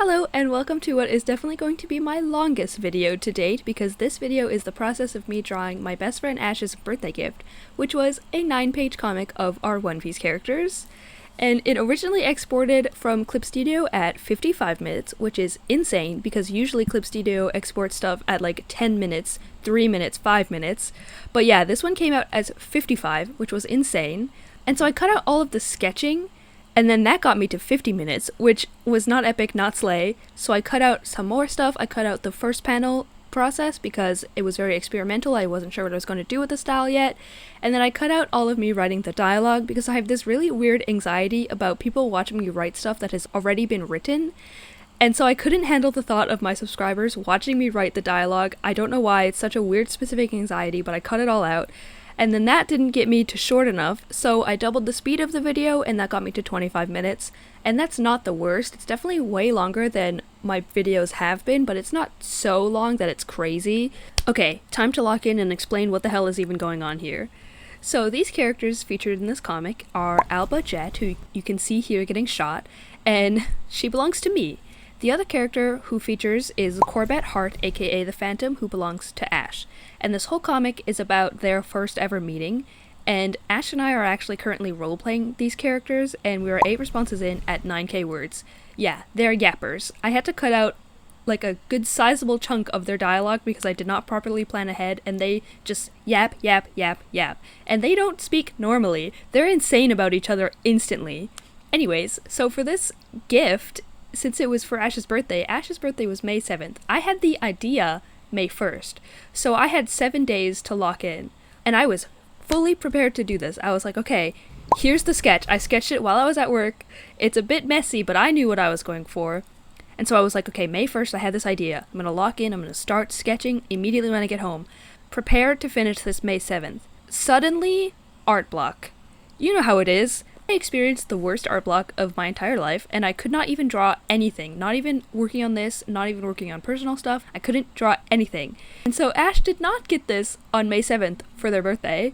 Hello and welcome to what is definitely going to be my longest video to date, because this video is the process of me drawing my best friend Ash's birthday gift, which was a 9-page comic of our One Piece characters. And it originally exported from Clip Studio at 55 minutes, which is insane because usually Clip Studio exports stuff at like 10 minutes, 3 minutes, 5 minutes. But yeah, this one came out as 55, which was insane. And so I cut out all of the sketching, and then that got me to 50 minutes, which was not epic, not slay. So I cut out some more stuff. I cut out the first panel process because it was very experimental. I wasn't sure what I was going to do with the style yet. And then I cut out all of me writing the dialogue because I have this really weird anxiety about people watching me write stuff that has already been written. And so I couldn't handle the thought of my subscribers watching me write the dialogue. I don't know why, it's such a weird specific anxiety, but I cut it all out. And then that didn't get me to short enough, so I doubled the speed of the video and that got me to 25 minutes. And that's not the worst. It's definitely way longer than my videos have been, but it's not so long that it's crazy. Okay, time to lock in and explain what the hell is even going on here. So these characters featured in this comic are Alba Jet, who you can see here getting shot, and she belongs to me. The other character who features is Corbett Hart, aka the Phantom, who belongs to Ash. And this whole comic is about their first ever meeting, and Ash and I are actually currently role-playing these characters, and we are 8 responses in at 9k words. Yeah, they're yappers. I had to cut out like a good sizable chunk of their dialogue because I did not properly plan ahead, and they just yap, yap, yap, yap. And they don't speak normally. They're insane about each other instantly. Anyways, so for this gift, since it was for Ash's birthday was May 7th. I had the idea May 1st, so I had 7 days to lock in, and I was fully prepared to do this. I was like, okay, here's the sketch. I sketched it while I was at work. It's a bit messy, but I knew what I was going for. And so I was like, okay, May 1st, I had this idea. I'm gonna lock in, I'm gonna start sketching immediately when I get home. Prepared to finish this May 7th. Suddenly, art block. You know how it is. I experienced the worst art block of my entire life, and I could not even draw anything. Not even working on this, not even working on personal stuff. I couldn't draw anything. And so Ash did not get this on May 7th for their birthday.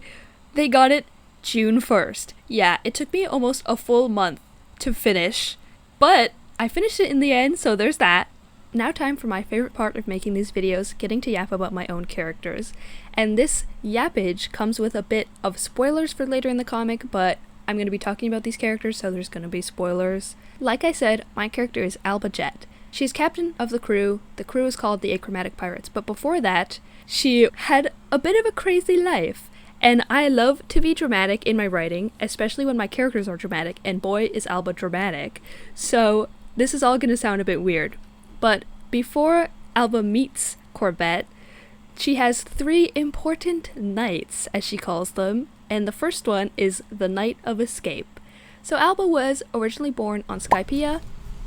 They got it June 1st. Yeah, it took me almost a full month to finish, but I finished it in the end, so there's that. Now time for my favorite part of making these videos, getting to yap about my own characters. And this yappage comes with a bit of spoilers for later in the comic, but I'm going to be talking about these characters, so there's going to be spoilers. Like I said, my character is Alba Jet. She's captain of the crew. The crew is called the Achromatic Pirates, but before that, she had a bit of a crazy life. And I love to be dramatic in my writing, especially when my characters are dramatic, and boy is Alba dramatic. So this is all going to sound a bit weird. But before Alba meets Corbett, she has 3 important nights, as she calls them. And the first one is the Night of Escape. So Alba was originally born on Skypiea,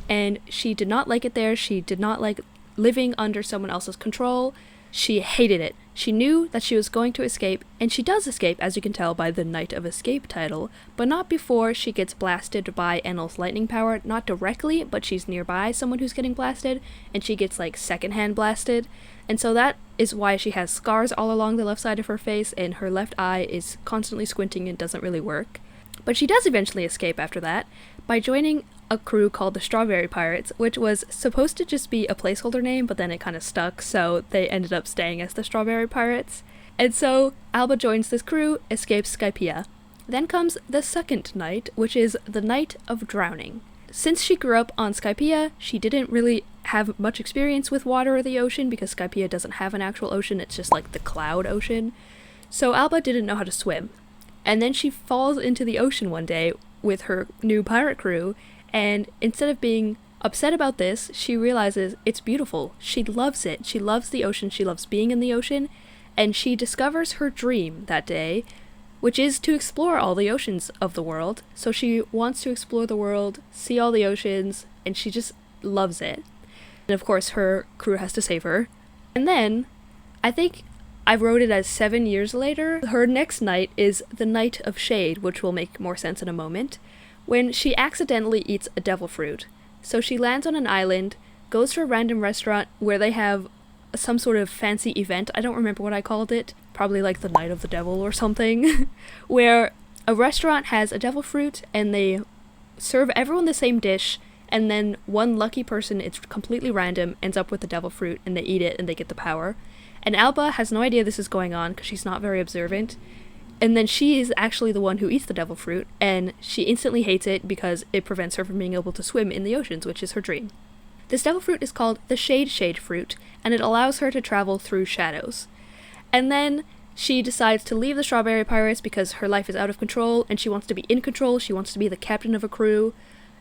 and she did not like it there. She did not like living under someone else's control. She hated it. She knew that she was going to escape, and she does escape, as you can tell by the Night of Escape title, but not before she gets blasted by Enel's lightning power. Not directly, but she's nearby someone who's getting blasted, and she gets like secondhand blasted. And so that is why she has scars all along the left side of her face, and her left eye is constantly squinting and doesn't really work. But she does eventually escape after that by joining a crew called the Strawberry Pirates, which was supposed to just be a placeholder name, but then it kind of stuck, so they ended up staying as the Strawberry Pirates. And so Alba joins this crew, escapes Skypiea. Then comes the second night, which is the Night of Drowning. Since she grew up on Skypiea, she didn't really have much experience with water or the ocean because Skypiea doesn't have an actual ocean, it's just like the cloud ocean. So Alba didn't know how to swim. And then she falls into the ocean one day with her new pirate crew, and instead of being upset about this, she realizes it's beautiful. She loves it. She loves the ocean. She loves being in the ocean. And she discovers her dream that day, which is to explore all the oceans of the world. So she wants to explore the world, see all the oceans, and she just loves it. And of course, her crew has to save her. And then, I think I wrote it as 7 years later. Her next night is the Night of Shade, which will make more sense in a moment, when she accidentally eats a devil fruit. So she lands on an island, goes to a random restaurant where they have some sort of fancy event. I don't remember what I called it. Probably like the Night of the Devil or something. Where a restaurant has a devil fruit and they serve everyone the same dish, and then one lucky person, it's completely random, ends up with the devil fruit and they eat it and they get the power. And Alba has no idea this is going on because she's not very observant. And then she is actually the one who eats the devil fruit, and she instantly hates it because it prevents her from being able to swim in the oceans, which is her dream. This devil fruit is called the Shade fruit, and it allows her to travel through shadows. And then she decides to leave the Strawberry Pirates because her life is out of control, and she wants to be in control, she wants to be the captain of a crew,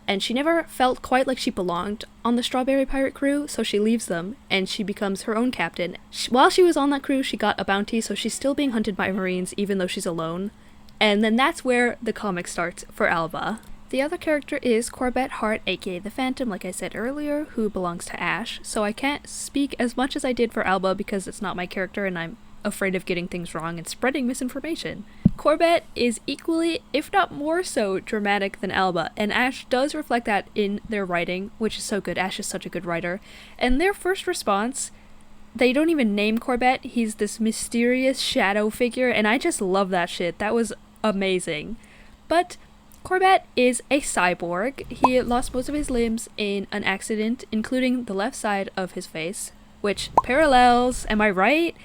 and she never felt quite like she belonged on the Strawberry Pirate crew, so she leaves them, and she becomes her own captain. While she was on that crew, she got a bounty, so she's still being hunted by Marines even though she's alone. And then that's where the comic starts for Alba. The other character is Corbett Hart, aka the Phantom, like I said earlier, who belongs to Ash, so I can't speak as much as I did for Alba because it's not my character and I'm afraid of getting things wrong and spreading misinformation. Corbett is equally, if not more so, dramatic than Alba, and Ash does reflect that in their writing, which is so good. Ash is such a good writer. And their first response, they don't even name Corbett, he's this mysterious shadow figure, and I just love that shit. That was amazing. But Corbett is a cyborg. He lost most of his limbs in an accident, including the left side of his face, which parallels, am I right?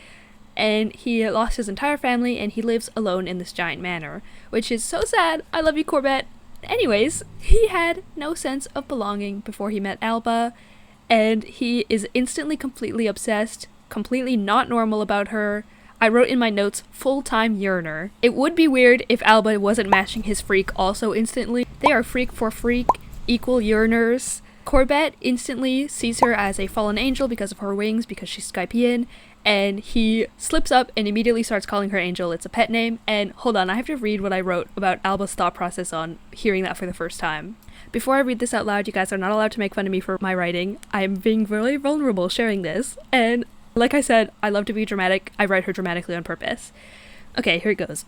And he lost his entire family, and he lives alone in this giant manor, which is so sad. I love you, Corbett. Anyways, he had no sense of belonging before he met Alba, and he is instantly completely obsessed, completely not normal about her. I wrote in my notes, full-time yearner. It would be weird if Alba wasn't matching his freak also instantly. They are freak for freak, equal yearners. Corbett instantly sees her as a fallen angel because of her wings, because she's Skypian, and he slips up and immediately starts calling her Angel. It's a pet name, and hold on, I have to read what I wrote about Alba's thought process on hearing that for the first time. Before I read this out loud, you guys are not allowed to make fun of me for my writing. I am being really vulnerable sharing this, and like I said, I love to be dramatic. I write her dramatically on purpose. Okay, here it goes.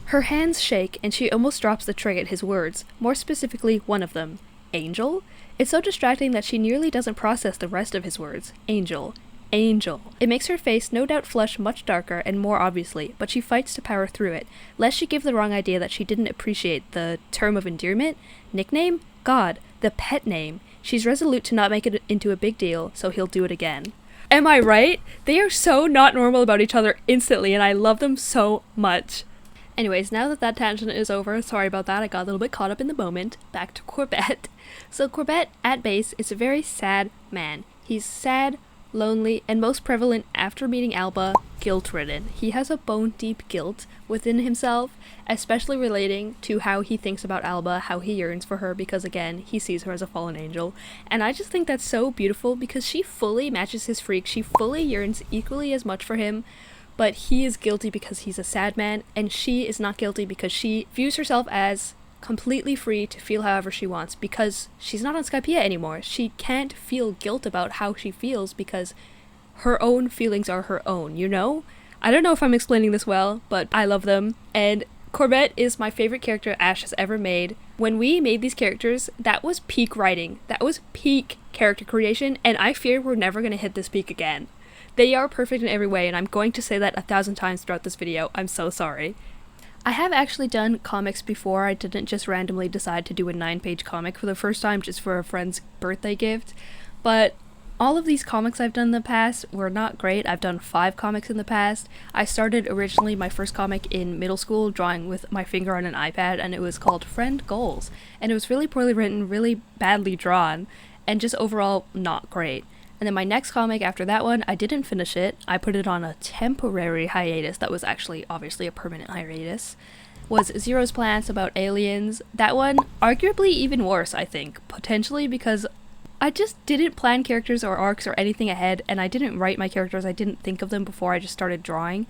Her hands shake, and she almost drops the tray at his words, more specifically one of them. Angel? It's so distracting that she nearly doesn't process the rest of his words. Angel. Angel. It makes her face no doubt flush much darker and more obviously, but she fights to power through it, lest she give the wrong idea that she didn't appreciate the term of endearment? Nickname? God, the pet name. She's resolute to not make it into a big deal, so he'll do it again. Am I right? They are so not normal about each other instantly, and I love them so much. Anyways, now that tangent is over, sorry about that, I got a little bit caught up in the moment. Back to Corbett. So Corbett, at base, is a very sad man. He's sad, lonely, and most prevalent after meeting Alba, guilt-ridden. He has a bone-deep guilt within himself, especially relating to how he thinks about Alba, how he yearns for her, because again, he sees her as a fallen angel. And I just think that's so beautiful because she fully matches his freak, she fully yearns equally as much for him, but he is guilty because he's a sad man, and she is not guilty because she views herself as completely free to feel however she wants because she's not on Skypiea anymore. She can't feel guilt about how she feels because her own feelings are her own, you know? I don't know if I'm explaining this well, but I love them, and Corbett is my favorite character Ash has ever made. When we made these characters, that was peak writing. That was peak character creation, and I fear we're never going to hit this peak again. They are perfect in every way, and I'm going to say that 1,000 times throughout this video. I'm so sorry. I have actually done comics before. I didn't just randomly decide to do a 9-page comic for the first time just for a friend's birthday gift, but all of these comics I've done in the past were not great. I've done 5 comics in the past. I started originally my first comic in middle school drawing with my finger on an iPad, and it was called Friend Goals, and it was really poorly written, really badly drawn, and just overall not great. And then my next comic after that one, I didn't finish it. I put it on a temporary hiatus that was actually obviously a permanent hiatus. Was Zero's Plants about aliens. That one, arguably even worse, I think. Potentially because I just didn't plan characters or arcs or anything ahead, and I didn't write my characters, I didn't think of them before I just started drawing.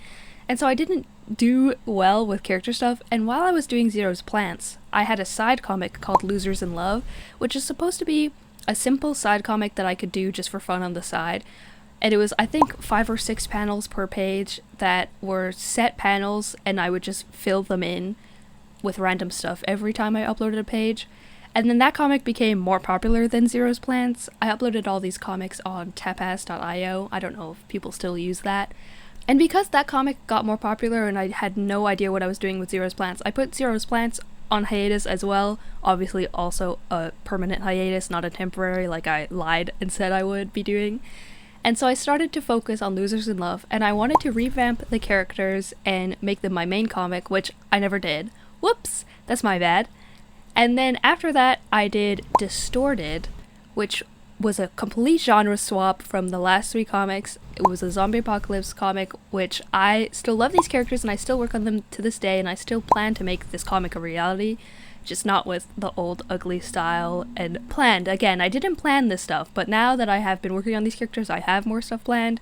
And so I didn't do well with character stuff, and while I was doing Zero's Plants, I had a side comic called Losers in Love, which is supposed to be a simple side comic that I could do just for fun on the side. And it was, I think, 5 or 6 panels per page that were set panels, and I would just fill them in with random stuff every time I uploaded a page. And then that comic became more popular than Zero's Plants. I uploaded all these comics on tapas.io. I don't know if people still use that. And because that comic got more popular and I had no idea what I was doing with Zero's Plants, I put Zero's Plants on hiatus as well. Obviously also a permanent hiatus, not a temporary like I lied and said I would be doing. And so I started to focus on Losers in Love, and I wanted to revamp the characters and make them my main comic, which I never did. Whoops, that's my bad. And then after that, I did Distorted, which was a complete genre swap from the last 3 comics. It was a zombie apocalypse comic, which I still love these characters and I still work on them to this day, and I still plan to make this comic a reality, just not with the old ugly style and planned. Again, I didn't plan this stuff, but now that I have been working on these characters, I have more stuff planned.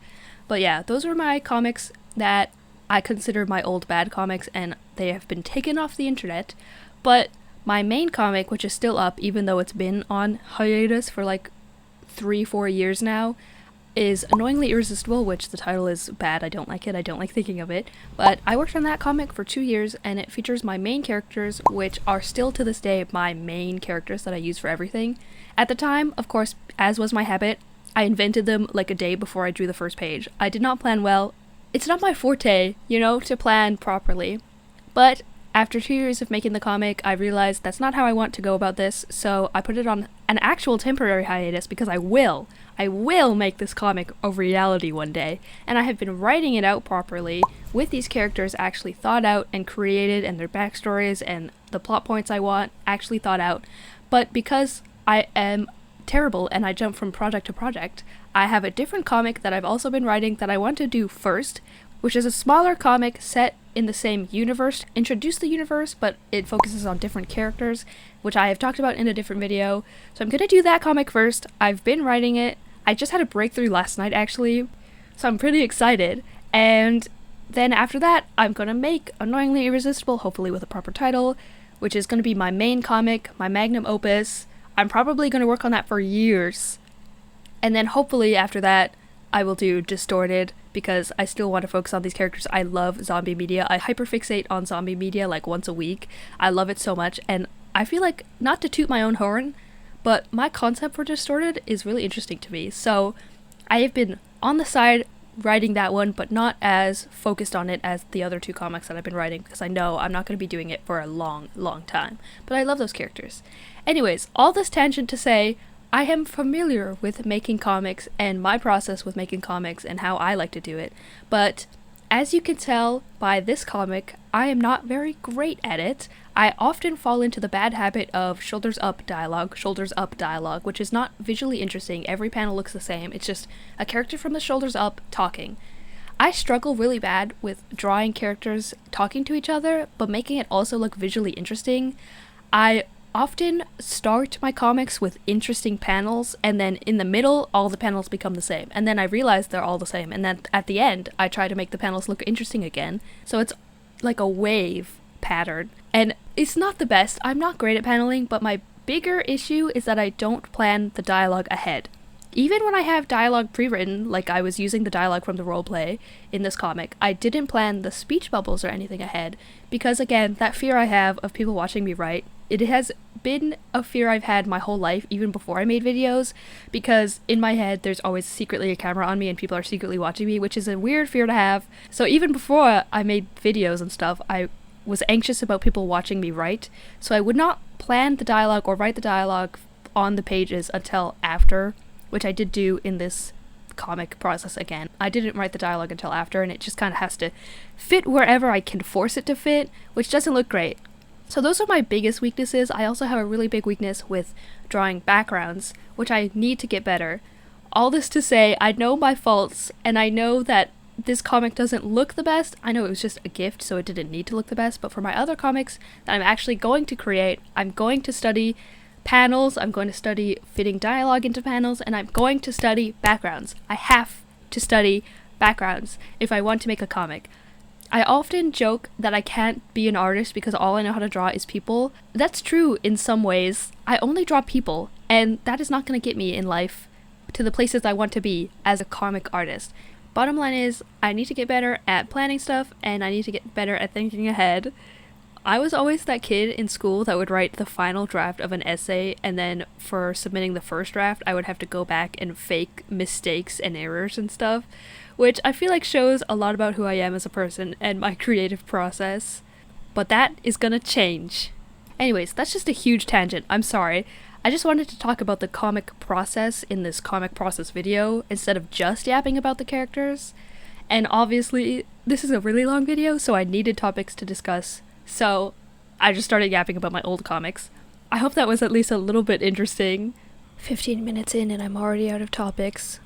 But yeah, those were my comics that I consider my old bad comics, and they have been taken off the internet. But my main comic, which is still up even though it's been on hiatus for like 3-4 years now, is Annoyingly Irresistible, which the title is bad. I don't like it. I don't like thinking of it. But I worked on that comic for 2 years, and it features my main characters, which are still to this day my main characters that I use for everything. At the time, of course, as was my habit, I invented them like a day before I drew the first page. I did not plan well. It's not my forte, to plan properly. But after 2 years of making the comic, I realized that's not how I want to go about this, so I put it on an actual temporary hiatus because I will make this comic a reality one day, and I have been writing it out properly with these characters actually thought out and created, and their backstories and the plot points I want actually thought out. But because I am terrible and I jump from project to project, I have a different comic that I've also been writing that I want to do first, which is a smaller comic set in the same universe, introduce the universe, but it focuses on different characters, which I have talked about in a different video. So I'm gonna do that comic first. I've been writing it. I just had a breakthrough last night, actually, so I'm pretty excited. And then after that, I'm gonna make Annoyingly Irresistible, hopefully with a proper title, which is gonna be my main comic, my magnum opus. I'm probably gonna work on that for years. And then hopefully after that, I will do Distorted, because I still want to focus on these characters. I love zombie media. I hyperfixate on zombie media like once a week. I love it so much, and I feel like, not to toot my own horn, but my concept for Distorted is really interesting to me. So I have been on the side writing that one, but not as focused on it as the other 2 comics that I've been writing, because I know I'm not going to be doing it for a long, long time. But I love those characters. Anyways, all this tangent to say, I am familiar with making comics and my process with making comics and how I like to do it, but as you can tell by this comic, I am not very great at it. I often fall into the bad habit of shoulders up dialogue, which is not visually interesting. Every panel looks the same. It's just a character from the shoulders up talking. I struggle really bad with drawing characters talking to each other, but making it also look visually interesting. I often start my comics with interesting panels, and then in the middle all the panels become the same, and then I realize they're all the same, and then at the end I try to make the panels look interesting again. So it's like a wave pattern, and it's not the best. I'm not great at paneling, but my bigger issue is that I don't plan the dialogue ahead. Even when I have dialogue pre-written, like I was using the dialogue from the roleplay in this comic, I didn't plan the speech bubbles or anything ahead, because again, that fear I have of people watching me write, it has been a fear I've had my whole life, even before I made videos, because in my head there's always secretly a camera on me and people are secretly watching me, which is a weird fear to have. So even before I made videos and stuff, I was anxious about people watching me write, so I would not plan the dialogue or write the dialogue on the pages until after, which I did do in this comic process again. I didn't write the dialogue until after, and it just kind of has to fit wherever I can force it to fit, which doesn't look great. So those are my biggest weaknesses. I also have a really big weakness with drawing backgrounds, which I need to get better. All this to say, I know my faults, and I know that this comic doesn't look the best. I know it was just a gift, so it didn't need to look the best, but for my other comics that I'm actually going to create, I'm going to study panels, I'm going to study fitting dialogue into panels, and I'm going to study backgrounds. I have to study backgrounds if I want to make a comic. I often joke that I can't be an artist because all I know how to draw is people. That's true in some ways. I only draw people, and that is not going to get me in life to the places I want to be as a comic artist. Bottom line is, I need to get better at planning stuff, and I need to get better at thinking ahead. I was always that kid in school that would write the final draft of an essay, and then for submitting the first draft, I would have to go back and fake mistakes and errors and stuff, which I feel like shows a lot about who I am as a person and my creative process. But that is gonna change. Anyways, that's just a huge tangent. I'm sorry. I just wanted to talk about the comic process in this comic process video instead of just yapping about the characters. And obviously, this is a really long video, so I needed topics to discuss. So I just started yapping about my old comics. I hope that was at least a little bit interesting. 15 minutes in and I'm already out of topics.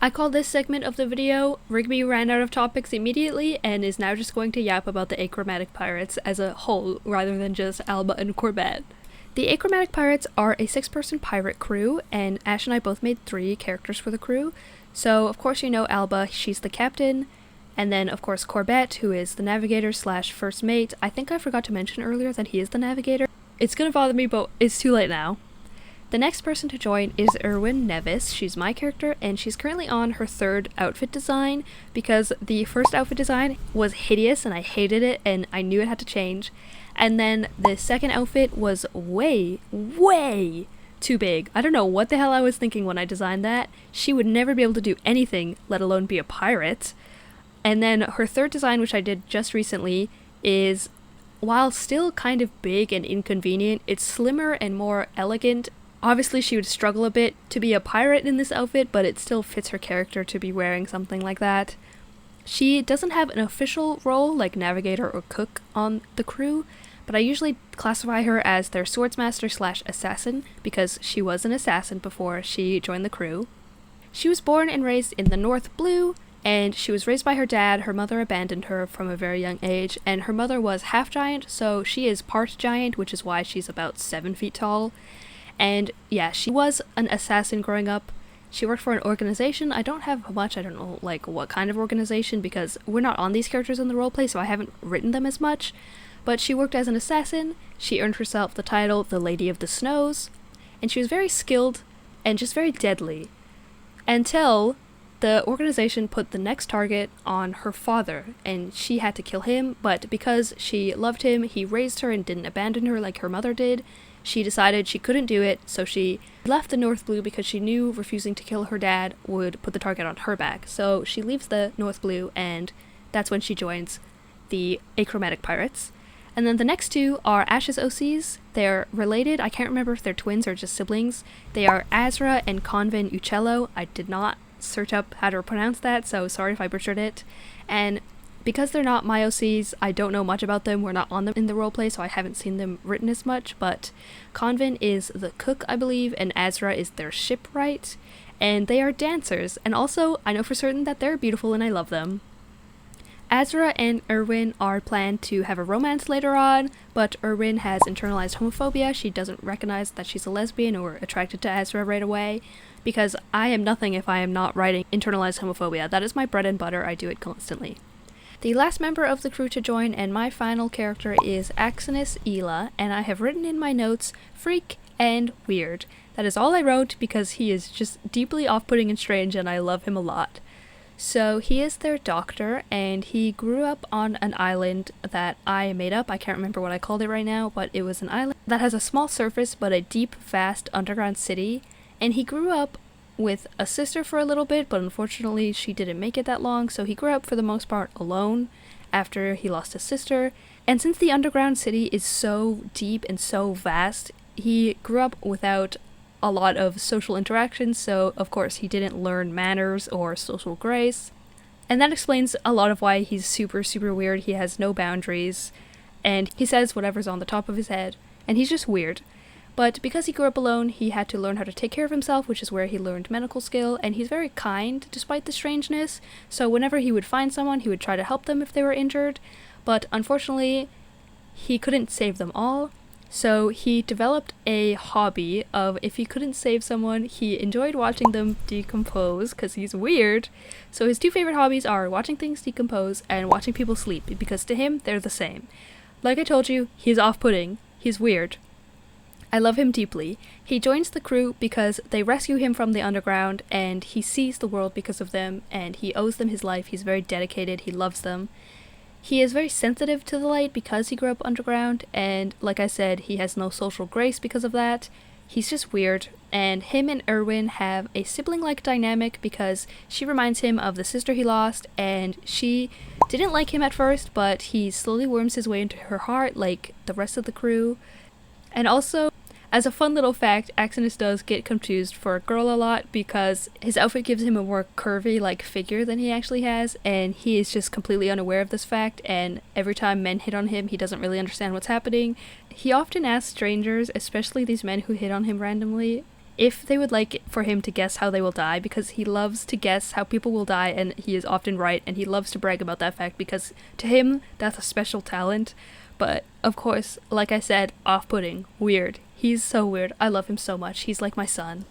I call this segment of the video Rigby ran out of topics immediately and is now just going to yap about the Achromatic Pirates as a whole rather than just Alba and Corbett. The Achromatic Pirates are a 6-person pirate crew, and Ash and I both made 3 characters for the crew. So of course you know Alba, she's the captain, and then of course Corbett, who is the navigator slash first mate. I think I forgot to mention earlier that he is the navigator. It's gonna bother me, but it's too late now. The next person to join is Erwin Nevis. She's my character, and she's currently on her 3rd outfit design because the first outfit design was hideous and I hated it and I knew it had to change. And then the second outfit was way too big. I don't know what the hell I was thinking when I designed that. She would never be able to do anything, let alone be a pirate. And then her 3rd design, which I did just recently, is, while still kind of big and inconvenient, it's slimmer and more elegant. Obviously she would struggle a bit to be a pirate in this outfit, but it still fits her character to be wearing something like that. She doesn't have an official role like navigator or cook on the crew, but I usually classify her as their swordsmaster slash assassin because she was an assassin before she joined the crew. She was born and raised in the North Blue, and she was raised by her dad. Her mother abandoned her from a very young age, and her mother was half giant, so she is part giant, which is why she's about 7 feet tall. And yeah, she was an assassin growing up. She worked for an organization. I don't have much, I don't know like what kind of organization because we're not on these characters in the roleplay, so I haven't written them as much. But she worked as an assassin. She earned herself the title the Lady of the Snows, and she was very skilled and just very deadly until the organization put the next target on her father, and she had to kill him. But because she loved him, he raised her and didn't abandon her like her mother did. She decided she couldn't do it, so she left the North Blue because she knew refusing to kill her dad would put the target on her back. So she leaves the North Blue, and that's when she joins the Achromatic Pirates. And then the next 2 are Ash's OCs. They're related. I can't remember if they're twins or just siblings. They are Azra and Convin Uccello. I did not search up how to pronounce that, so sorry if I butchered it. And because they're not my OCs, I don't know much about them. We're not on them in the roleplay, so I haven't seen them written as much, but Convin is the cook, I believe, and Azra is their shipwright, and they are dancers, and also I know for certain that they're beautiful and I love them. Azra and Erwin are planned to have a romance later on, but Erwin has internalized homophobia. She doesn't recognize that she's a lesbian or attracted to Azra right away, because I am nothing if I am not writing internalized homophobia. That is my bread and butter. I do it constantly. The last member of the crew to join and my final character is Axinus Ela, and I have written in my notes, freak and weird. That is all I wrote because he is just deeply off-putting and strange and I love him a lot. So he is their doctor, and he grew up on an island that I made up. I can't remember what I called it right now, but it was an island that has a small surface but a deep, vast underground city. And he grew up with a sister for a little bit, but unfortunately she didn't make it that long, so he grew up for the most part alone after he lost his sister. And since the underground city is so deep and so vast, he grew up without a lot of social interactions, so of course he didn't learn manners or social grace. And that explains a lot of why he's super weird. He has no boundaries, and he says whatever's on the top of his head, and he's just weird. But because he grew up alone, he had to learn how to take care of himself, which is where he learned medical skill, and he's very kind despite the strangeness, so whenever he would find someone, he would try to help them if they were injured, but unfortunately, he couldn't save them all. So he developed a hobby of, if he couldn't save someone, he enjoyed watching them decompose, because he's weird. So his 2 favorite hobbies are watching things decompose and watching people sleep, because to him, they're the same. Like I told you, he's off-putting, he's weird. I love him deeply. He joins the crew because they rescue him from the underground, and he sees the world because of them, and he owes them his life. He's very dedicated, he loves them. He is very sensitive to the light because he grew up underground, and like I said, he has no social grace because of that. He's just weird, and him and Erwin have a sibling-like dynamic because she reminds him of the sister he lost, and she didn't like him at first, but he slowly worms his way into her heart like the rest of the crew. And also, as a fun little fact, Axinus does get confused for a girl a lot because his outfit gives him a more curvy like figure than he actually has, and he is just completely unaware of this fact, and every time men hit on him he doesn't really understand what's happening. He often asks strangers, especially these men who hit on him randomly, if they would like for him to guess how they will die, because he loves to guess how people will die and he is often right, and he loves to brag about that fact because to him that's a special talent. But of course, like I said, off-putting, weird. He's so weird. I love him so much. He's like my son.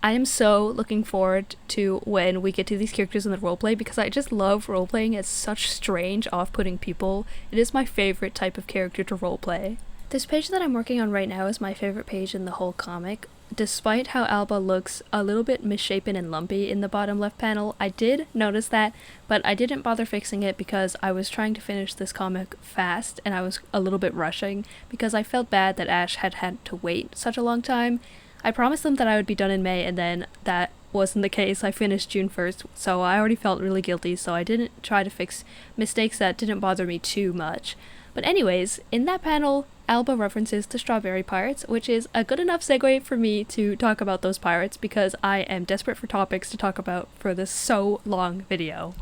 I am so looking forward to when we get to these characters in the roleplay because I just love roleplaying as such strange, off-putting people. It is my favorite type of character to roleplay. This page that I'm working on right now is my favorite page in the whole comic. Despite how Alba looks a little bit misshapen and lumpy in the bottom left panel, I did notice that, but I didn't bother fixing it because I was trying to finish this comic fast and I was a little bit rushing because I felt bad that Ash had had to wait such a long time. I promised them that I would be done in May, and then that wasn't the case. I finished June 1st, so I already felt really guilty, so I didn't try to fix mistakes that didn't bother me too much. But anyways, in that panel, Alba references the Strawberry Pirates, which is a good enough segue for me to talk about those pirates because I am desperate for topics to talk about for this so long video.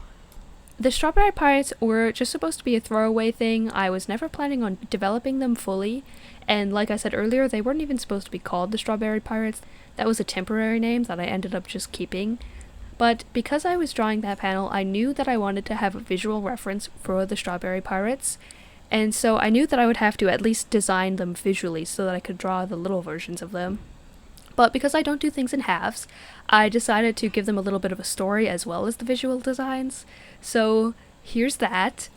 The Strawberry Pirates were just supposed to be a throwaway thing. I was never planning on developing them fully, and like I said earlier, they weren't even supposed to be called the Strawberry Pirates. That was a temporary name that I ended up just keeping. But because I was drawing that panel, I knew that I wanted to have a visual reference for the Strawberry Pirates. And so I knew that I would have to at least design them visually so that I could draw the little versions of them. But because I don't do things in halves, I decided to give them a little bit of a story as well as the visual designs. So here's that.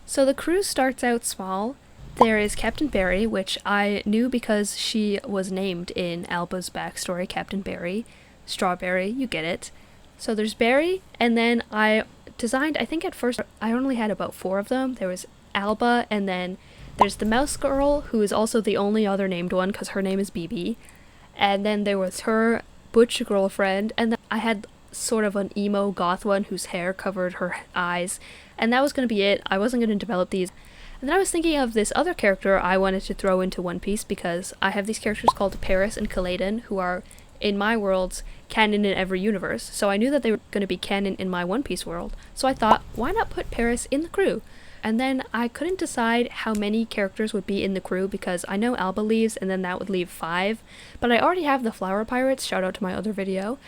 So the crew starts out small. There is Captain Barry, which I knew because she was named in Alba's backstory, Captain Barry. Strawberry, you get it. So there's Barry, and then I designed, I think at first I only had about 4 of them. There was Alba, and then there's the mouse girl, who is also the only other named one because her name is BB, and then there was her butch girlfriend, and then I had sort of an emo goth one whose hair covered her eyes, and that was going to be it. I wasn't going to develop these. And then I was thinking of this other character I wanted to throw into One Piece because I have these characters called Paris and Caladon, who are, in my worlds, canon in every universe, so I knew that they were going to be canon in my One Piece world, so I thought, why not put Paris in the crew? And then I couldn't decide how many characters would be in the crew because I know Alba leaves and then that would leave 5, but I already have the Flower Pirates, shout out to my other video,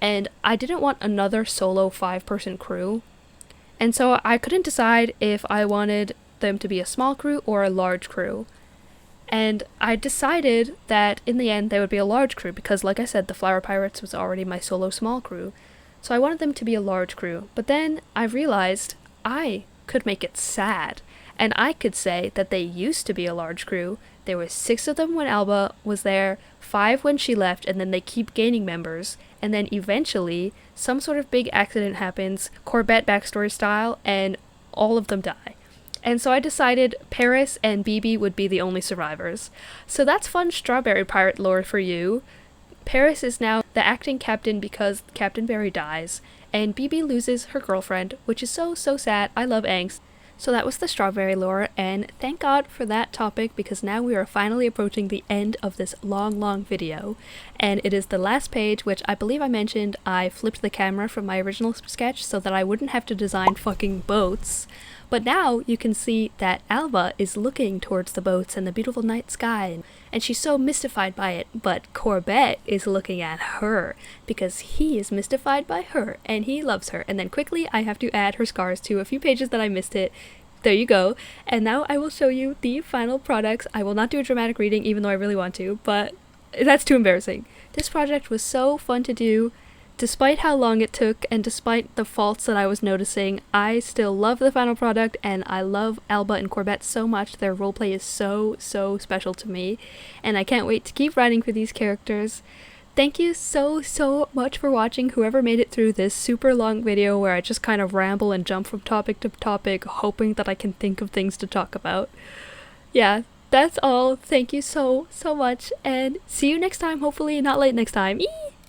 and I didn't want another solo 5-person crew, and so I couldn't decide if I wanted them to be a small crew or a large crew. And I decided that in the end they would be a large crew because, like I said, the Flower Pirates was already my solo small crew, so I wanted them to be a large crew. But then I realized I could make it sad, and I could say that they used to be a large crew. There were 6 of them when Alba was there, 5 when she left, and then they keep gaining members, and then eventually some sort of big accident happens, Corbett backstory style, and all of them die. And so I decided Paris and BB would be the only survivors. So that's fun Strawberry Pirate lore for you. Paris is now the acting captain because Captain Barry dies, and BB loses her girlfriend, which is so sad. I love angst. So that was the Strawberry lore, and thank God for that topic because now we are finally approaching the end of this long video, and it is the last page, which I believe I mentioned I flipped the camera from my original sketch so that I wouldn't have to design fucking boats. But now you can see that Alba is looking towards the boats and the beautiful night sky, and she's so mystified by it, but Corbett is looking at her because he is mystified by her and he loves her. And then quickly I have to add her scars to a few pages that I missed it. There you go. And now I will show you the final products. I will not do a dramatic reading even though I really want to, but that's too embarrassing. This project was so fun to do. Despite how long it took, and despite the faults that I was noticing, I still love the final product, and I love Alba and Corbett so much. Their roleplay is so special to me, and I can't wait to keep writing for these characters. Thank you so much for watching, whoever made it through this super long video where I just kind of ramble and jump from topic to topic, hoping that I can think of things to talk about. Yeah, that's all. Thank you so much, and see you next time, hopefully not late next time. Eee!